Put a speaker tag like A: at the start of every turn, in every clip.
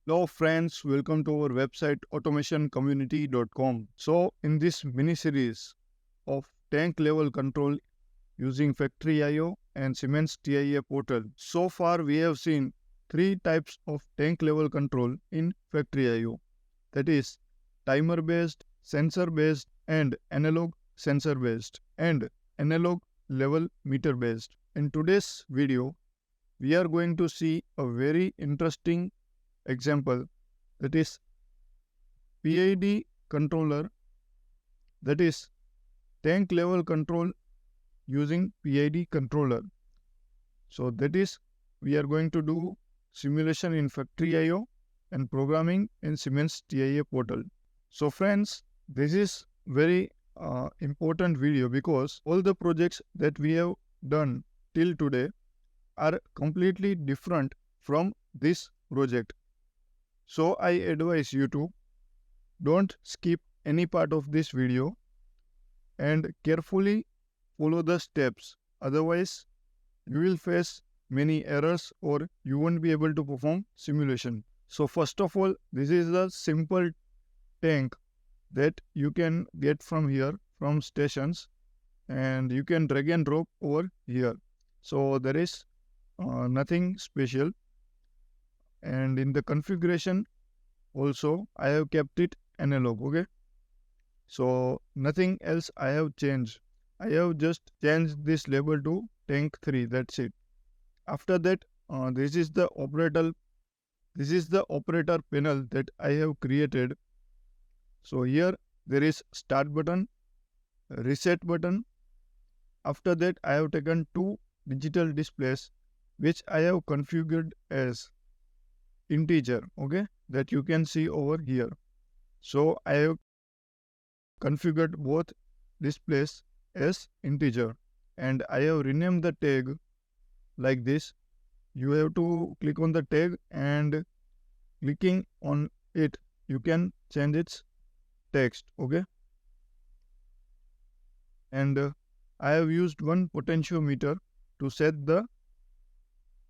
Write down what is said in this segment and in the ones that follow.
A: Hello friends, welcome to our website automationcommunity.com. So in this mini series of tank level control using FactoryIO and Siemens TIA portal, so far we have seen three types of tank level control in FactoryIO. That is timer based, sensor based and analog sensor based and analog level meter based. In today's video, we are going to see a very interesting example, that is PID controller, that is tank level control using PID controller. So that is, we are going to do simulation in FactoryIO and programming in Siemens TIA portal. So friends, this is very important video because all the projects that we have done till today are completely different from this project. So I advise you to don't skip any part of this video and carefully follow the steps. Otherwise, you will face many errors or you won't be able to perform simulation. So first of all, this is a simple tank that you can get from here, from stations, and you can drag and drop over here. So there is nothing special. And in the configuration also, I have kept it analog, okay? So nothing else I have changed. I have just changed this label to tank 3, that's it. After that, this is the operator panel that I have created. So here there is start button, reset button. After that, I have taken two digital displays which I have configured as integer, okay, that you can see over here. So I have configured both displays as integer and I have renamed the tag like this. You have to click on the tag and clicking on it, you can change its text, okay. And I have used one potentiometer to set the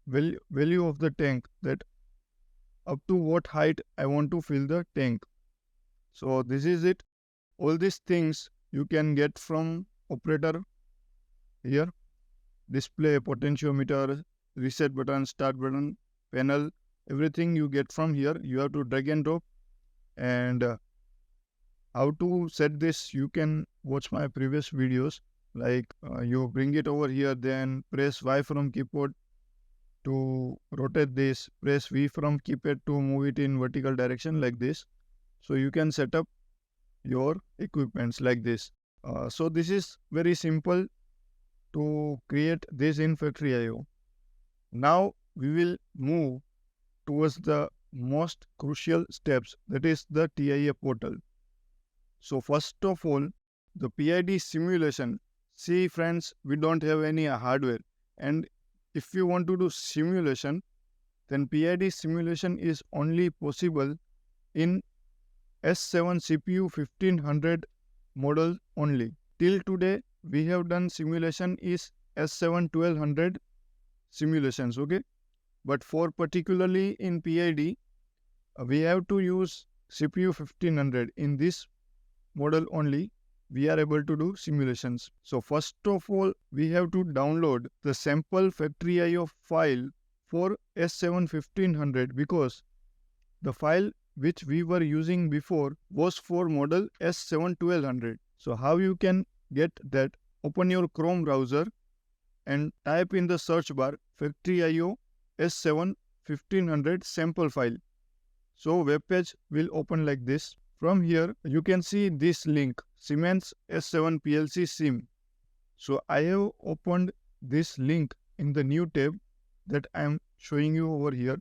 A: value of the tank, that up to what height I want to fill the tank. So this is it. All these things you can get from operator here. Display, potentiometer, reset button, start button, panel, everything you get from here. You have to drag and drop. And how to set this, you can watch my previous videos. Like you bring it over here, then press Y from keyboard to rotate this, press V from keypad to move it in vertical direction like this. So you can set up your equipments like this. So this is very simple to create this in FactoryIO. Now we will move towards the most crucial steps, that is the TIA portal. So first of all, the PID simulation. See friends, we don't have any hardware, and if you want to do simulation, then PID simulation is only possible in S7 CPU 1500 model only. Till today, we have done simulation is S7 1200 simulations, okay? But for particularly in PID, we have to use CPU 1500. In this model only, we are able to do simulations. So first of all, we have to download the sample FactoryIO file for S7 1500 because the file which we were using before was for model S7 1200. So how you can get that? Open your Chrome browser and type in the search bar FactoryIO S7 1500 sample file. So web page will open like this. From here, you can see this link, Siemens S7 PLC Sim. So I have opened this link in the new tab that I am showing you over here.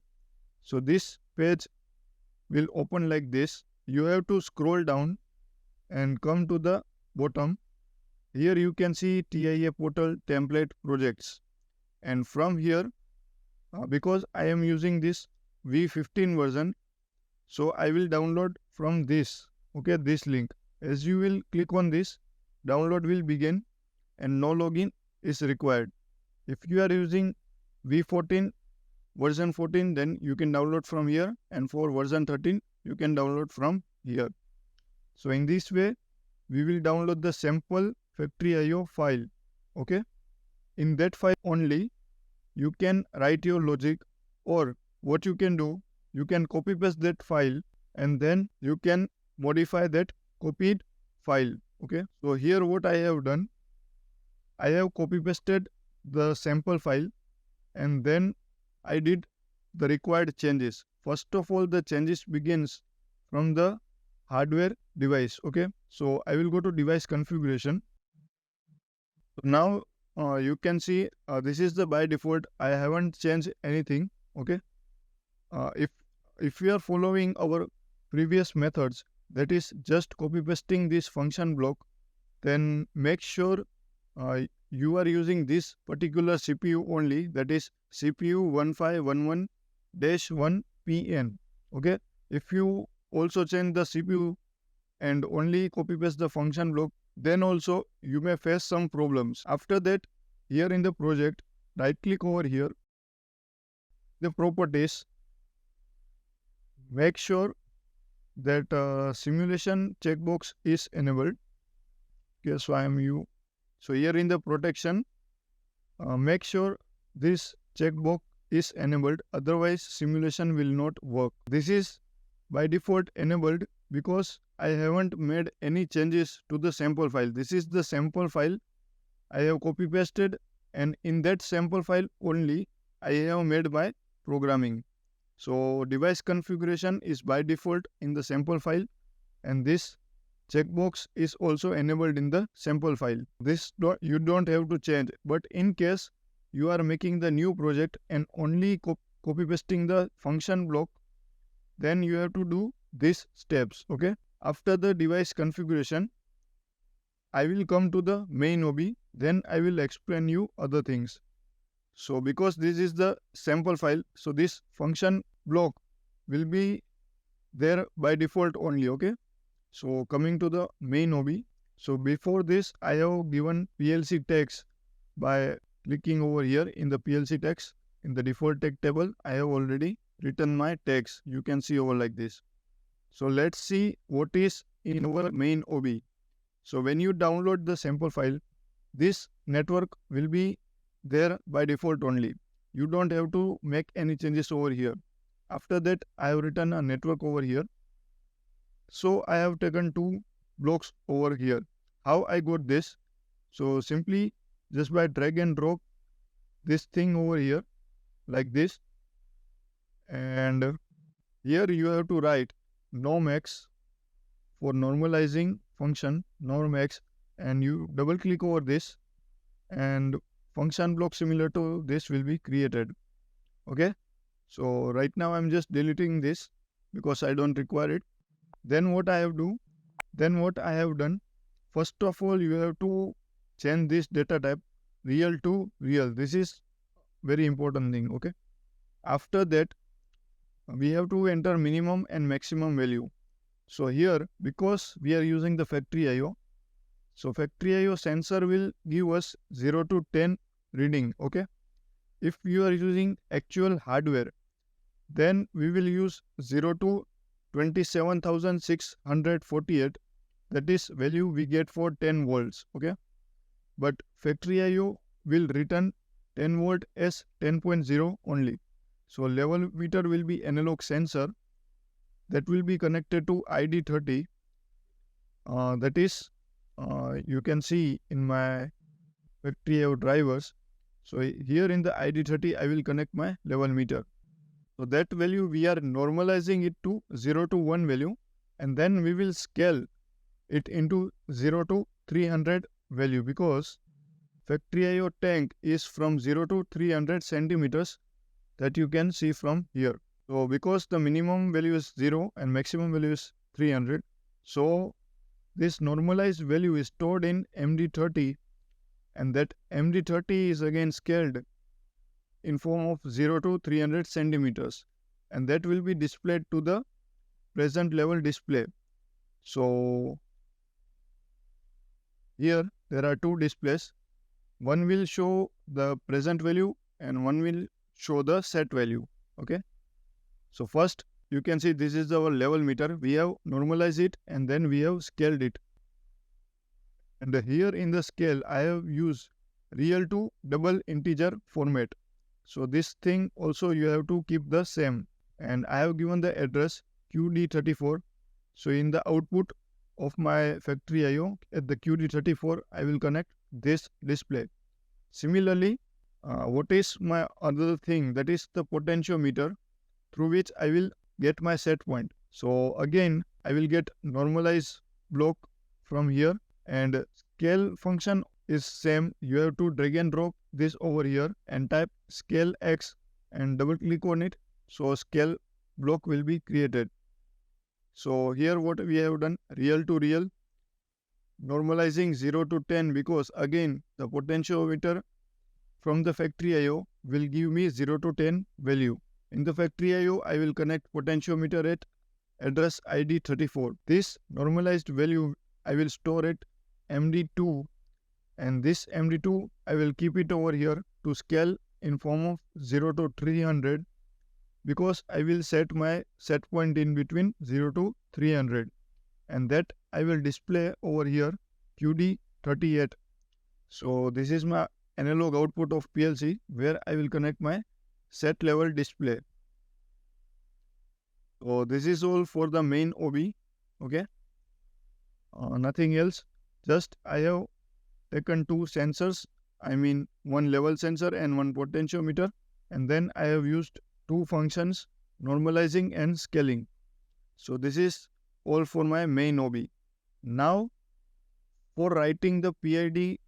A: So this page will open like this. You have to scroll down and come to the bottom. Here you can see TIA portal template projects. And from here, because I am using this V15 version, so I will download from this, okay, this link. As you will click on this, download will begin and no login is required. If you are using V14, version 14, then you can download from here, and for version 13 you can download from here. So in this way we will download the sample FactoryIO file. Okay, in that file only you can write your logic, or what you can do, you can copy paste that file and then you can modify that copied file. Okay, so here what I have done, I have copy pasted the sample file and then I did the required changes. First of all, the changes begins from the hardware device. Okay, so I will go to device configuration. So now you can see this is the by default. I haven't changed anything. Okay, if we are following our previous methods, that is just copy pasting this function block, then make sure you are using this particular CPU only, that is CPU 1511-1PN. Okay, if you also change the CPU and only copy paste the function block, then also you may face some problems. After that, here in the project, right click over here, the properties, make sure that simulation checkbox is enabled. Okay, so so here in the protection, make sure this checkbox is enabled, otherwise simulation will not work. This is by default enabled because I haven't made any changes to the sample file. This is the sample file I have copy pasted, and in that sample file only I have made my programming. So device configuration is by default in the sample file, and this checkbox is also enabled in the sample file. This you don't have to change, but in case you are making the new project and only copy pasting the function block, then you have to do these steps. Okay, after the device configuration, I will come to the main OB, then I will explain you other things. So because this is the sample file, so this function block will be there by default only. Okay, so coming to the main OB, so before this I have given PLC text by clicking over here in the PLC text. In the default text table, I have already written my text. You can see over like this. So let's see what is in our main OB. So when you download the sample file, this network will be there by default only. You don't have to make any changes over here. After that, I have written a network over here. So I have taken two blocks over here. How I got this? So simply just by drag and drop this thing over here like this, and here you have to write normx for normalizing function, normx, and you double click over this and function block similar to this will be created. Okay, so right now I'm just deleting this because I don't require it. Then what I have done, first of all you have to change this data type real to real. This is very important thing. Okay, after that we have to enter minimum and maximum value. So here, because we are using the FactoryIO, so FactoryIO sensor will give us 0 to 10 reading. Okay, if you are using actual hardware, then we will use 0 to 27,648. That is value we get for 10 volts. Okay, but FactoryIO will return 10 volt as 10.0 only. So level meter will be analog sensor that will be connected to ID30. That is, you can see in my FactoryIO drivers. So here in the ID30, I will connect my level meter. So that value we are normalizing it to 0 to 1 value, and then we will scale it into 0 to 300 value, because FactoryIO tank is from 0 to 300 centimeters that you can see from here. So because the minimum value is 0 and maximum value is 300, so this normalized value is stored in MD30, and that MD30 is again scaled in form of 0 to 300 centimeters, and that will be displayed to the present level display. So here there are two displays. One will show the present value and one will show the set value. Okay. So first you can see this is our level meter. We have normalized it and then we have scaled it. And here in the scale I have used real to double integer format. So this thing also you have to keep the same. And I have given the address QD34. So in the output of my FactoryIO at the QD34, I will connect this display. Similarly, what is my other thing, that is the potentiometer through which I will get my set point. So again, I will get normalize block from here, and scale function is same. You have to drag and drop this over here and type scale X and double click on it. So scale block will be created. So here what we have done, real to real, normalizing 0 to 10, because again the potentiometer from the FactoryIO will give me 0 to 10 value. In the FactoryIO, I will connect potentiometer at address ID 34. This normalized value I will store at MD2, and this MD2 I will keep it over here to scale in form of 0 to 300, because I will set my set point in between 0 to 300, and that I will display over here QD38. So this is my analog output of PLC where I will connect my set level display. So this is all for the main OB. Okay, nothing else. Just I have taken two sensors, I mean one level sensor and one potentiometer, and then I have used two functions, normalizing and scaling. So this is all for my main OB. Now for writing the PID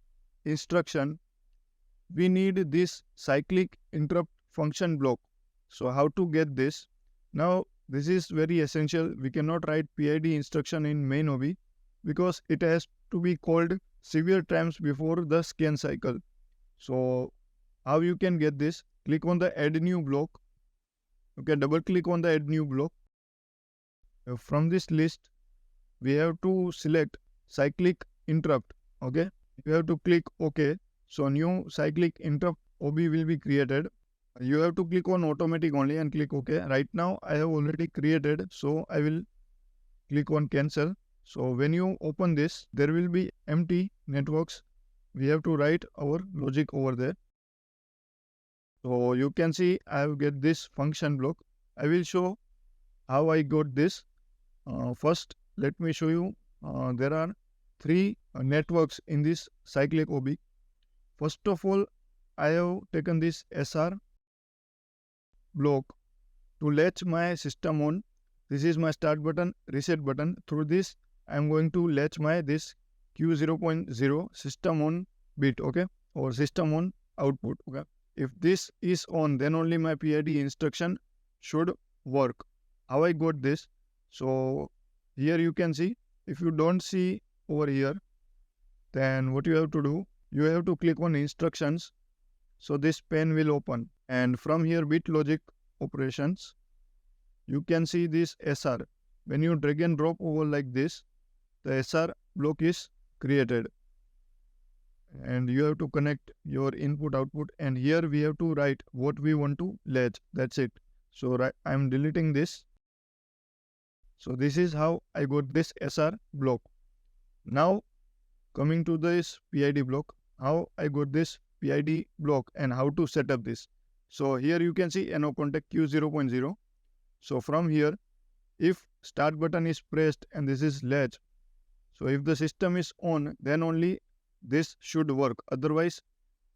A: instruction, we need this cyclic interrupt function block. So how to get this? Now this is very essential. We cannot write PID instruction in main OB because it has to be called severe times before the scan cycle. So how you can get this? Click on the add new block. Okay, double click on the add new block. From this list, we have to select cyclic interrupt. Okay, you have to click OK. So new cyclic interrupt OB will be created. You have to click on automatic only and click OK. Right now I have already created, so I will click on cancel. So when you open this, there will be empty networks. We have to write our logic over there. So you can see I have get this function block. I will show how I got this. First, let me show you. There are three networks in this cyclic OB. First of all, I have taken this SR block to latch my system on. This is my start button, reset button. Through this, I am going to latch my this Q0.0 system on bit, okay, or system on output, okay. If this is on, then only my PID instruction should work. How I got this? So here you can see. If you don't see over here, then what you have to do, you have to click on instructions. So this pane will open, and from here bit logic operations, you can see this SR. When you drag and drop over like this, the SR block is created, and you have to connect your input output, and here we have to write what we want to latch. That's it. So I am deleting this. So this is how I got this SR block. Now coming to this PID block, how I got this PID block and how to set up this. So here you can see NO contact Q0.0. So from here, if start button is pressed and this is latch, so if the system is on, then only this should work. Otherwise,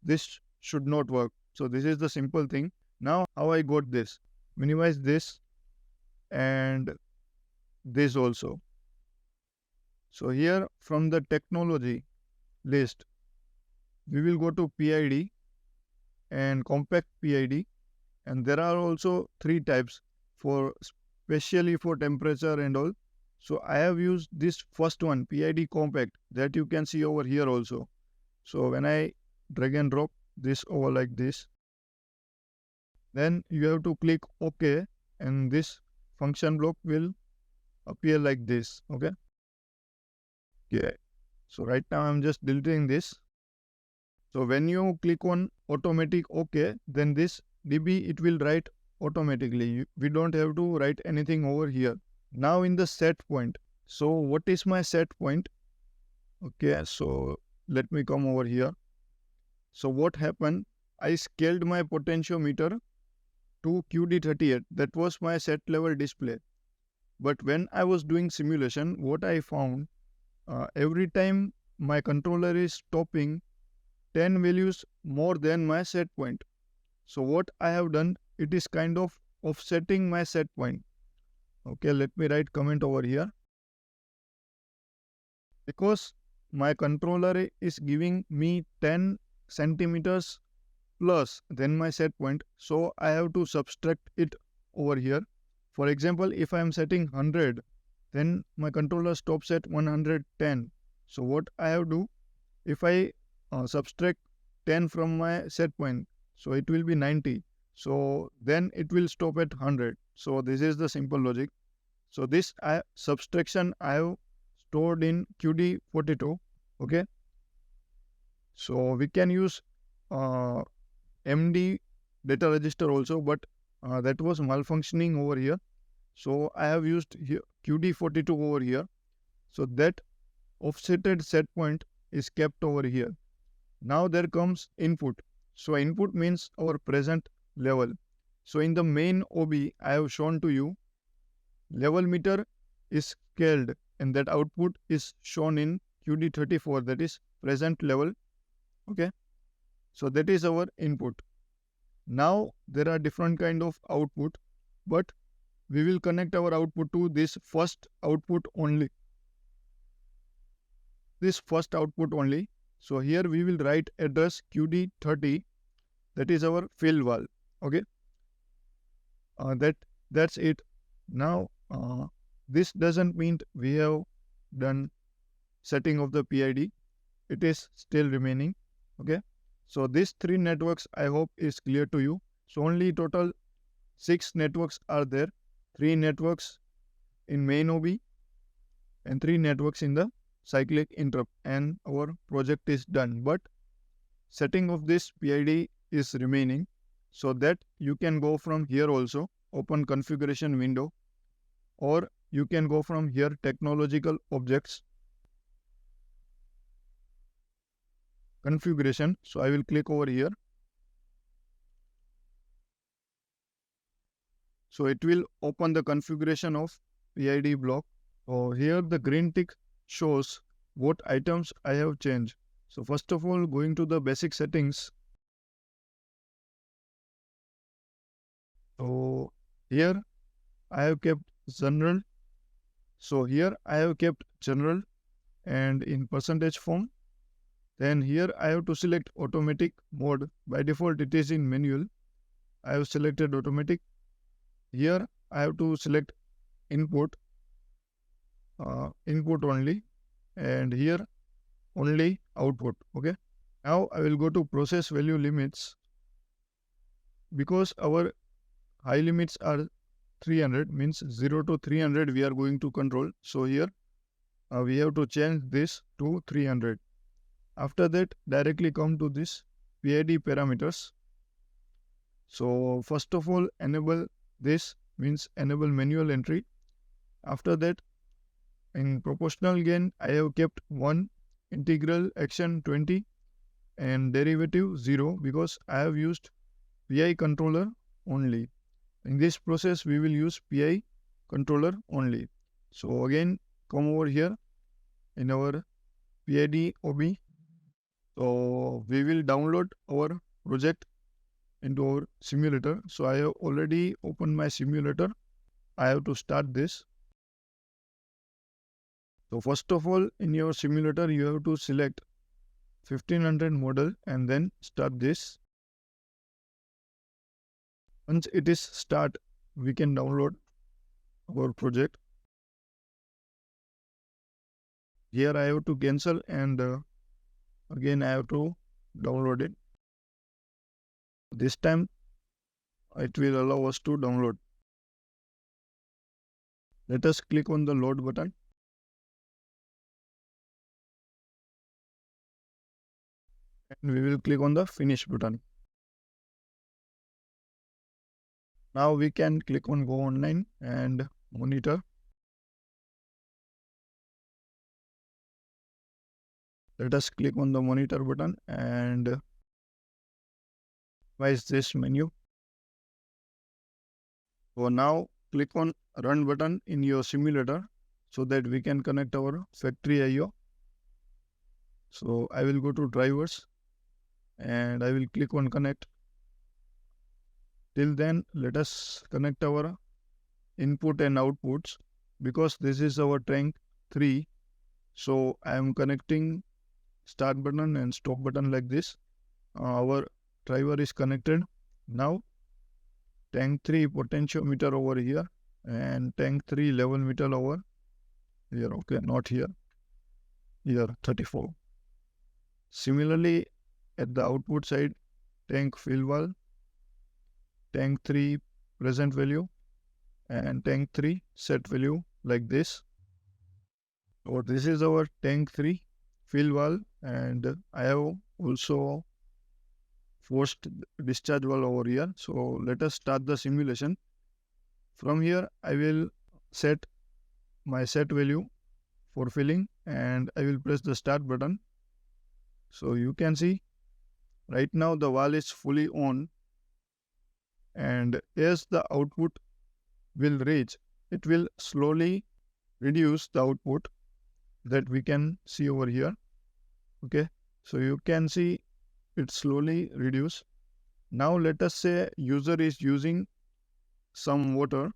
A: this should not work. So this is the simple thing. Now how I got this? Minimize this and this also. So here from the technology list, we will go to PID and compact PID, and there are also three types for specially for temperature and all. So I have used this first one, PID compact, that you can see over here also. So when I drag and drop this over like this, then you have to click OK, and this function block will appear like this. Okay. So right now I'm just deleting this. So when you click on automatic OK, then this dB it will write automatically. We don't have to write anything over here. Now in the set point. So what is my set point? Okay, so let me come over here. So what happened? I scaled my potentiometer to QD38. That was my set level display. But when I was doing simulation, what I found, every time my controller is stopping 10 values more than my set point. So what I have done, it is kind of offsetting my set point. Okay, let me write comment over here. Because my controller is giving me 10 centimeters plus than my set point, so I have to subtract it over here. For example, if I am setting 100, then my controller stops at 110. So what I have to do, if I subtract 10 from my set point, so it will be 90. So then it will stop at 100. So this is the simple logic. So this subtraction I have stored in QD42. Okay. So we can use MD data register also, but that was malfunctioning over here. So I have used here QD42 over here. So that offsetted set point is kept over here. Now there comes input. So input means our present level. So in the main OB, I have shown to you level meter is scaled and that output is shown in QD34, that is present level. Okay. So that is our input. Now there are different kind of output, but we will connect our output to this first output only. This first output only. So here we will write address QD30, that is our fill valve. Okay. That's it. Now this doesn't mean we have done setting of the PID. It is still remaining. Okay. So these 3 networks I hope is clear to you. So only total 6 networks are there. 3 networks in main OB and 3 networks in the cyclic interrupt, and our project is done. But setting of this PID is remaining, so that you can go from here also, open configuration window, or you can go from here technological objects, configuration. So I will click over here. So it will open the configuration of PID block. So here the green tick shows what items I have changed. So first of all, going to the basic settings. So here I have kept general. So here I have kept general and in percentage form. Then here I have to select automatic mode. By default it is in manual. I have selected automatic. Here I have to select input, input only, and here only output. Okay. Now I will go to process value limits. Because our high limits are 300, means 0 to 300 we are going to control. So here we have to change this to 300. After that, directly come to this PID parameters. So first of all, enable this, means enable manual entry. After that, in proportional gain, I have kept 1, integral action 20, and derivative 0, because I have used PI controller only. In this process, we will use PI controller only. So again, come over here in our PID OB. So we will download our project into our simulator. So I have already opened my simulator. I have to start this. So first of all, in your simulator, you have to select 1500 model and then start this. Once it is start, we can download our project. Here I have to cancel, and again I have to download it. This time it will allow us to download. Let us click on the load button. And we will click on the finish button. Now we can click on go online and monitor. Let us click on the monitor button and device this menu. So now click on run button in your simulator so that we can connect our FactoryIO. So I will go to drivers and I will click on connect. Till then, let us connect our input and outputs because this is our tank 3. So I am connecting start button and stop button like this. Our driver is connected. Now tank 3 potentiometer over here and tank 3 level meter over here. Okay, not here. Here 34. Similarly, at the output side, tank fill valve, tank 3 present value and tank 3 set value like this. So this is our tank 3 fill valve and I have also forced discharge valve over here. So let us start the simulation. From here I will set my set value for filling and I will press the start button. So you can see right now the valve is fully on, and as the output will reach, it will slowly reduce the output that we can see over here. Okay, so you can see it slowly reduce. Now let us say user is using some water.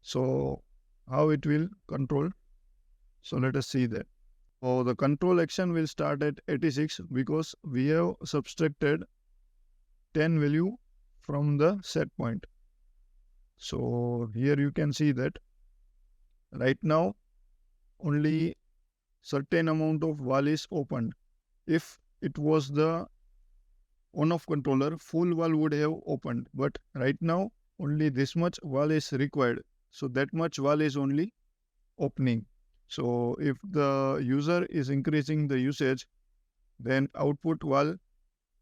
A: So how it will control? So let us see that. So the control action will start at 86 because we have subtracted 10 value from the set point. So here you can see that right now only certain amount of valve is opened. If it was the on-off controller, full valve would have opened, but right now only this much valve is required. So that much valve is only opening. So if the user is increasing the usage, then output valve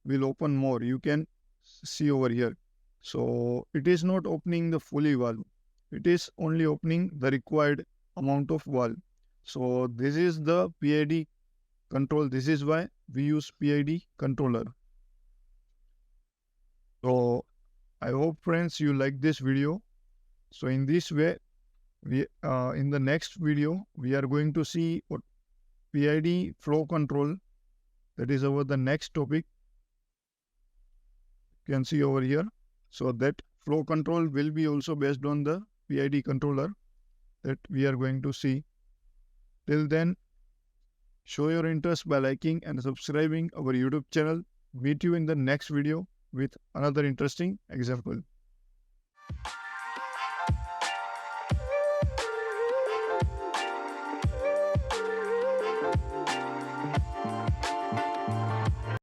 A: will open more. You can see over here. So it is not opening the fully valve. It is only opening the required amount of valve. So this is the PID control. This is why we use PID controller. So I hope friends you like this video. So in this way, we in the next video we are going to see what PID flow control, that is over the next topic. You can see over here. So that flow control will be also based on the PID controller that we are going to see. Till then, show your interest by liking and subscribing our YouTube channel. Meet you in the next video with another interesting example.